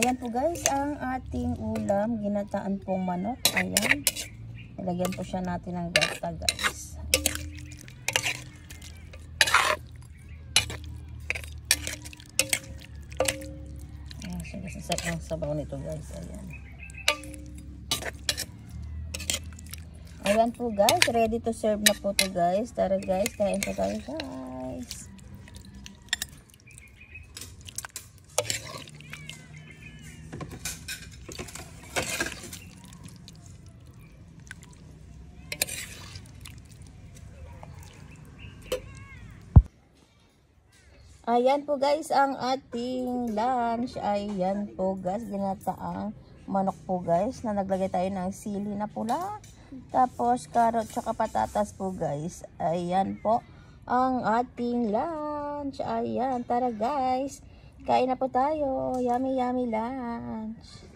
Ayan po guys, ang ating ulam, ginataan pong manok. Ayan. Nilagyan po siya natin ng gata guys. Ayan, sinasasap ng sabaw nito guys. Ayan. Ayan po guys, ready to serve na po to guys. Tara guys, kain po tayo guys. Ayan po guys, ang ating lunch. Ayan po guys, ginataang manok po guys, na naglagay tayo ng sili na pula. Tapos carrot tsaka patatas po guys. Ayan po ang ating lunch. Ayan, tara guys, kain na po tayo. Yummy yummy lunch.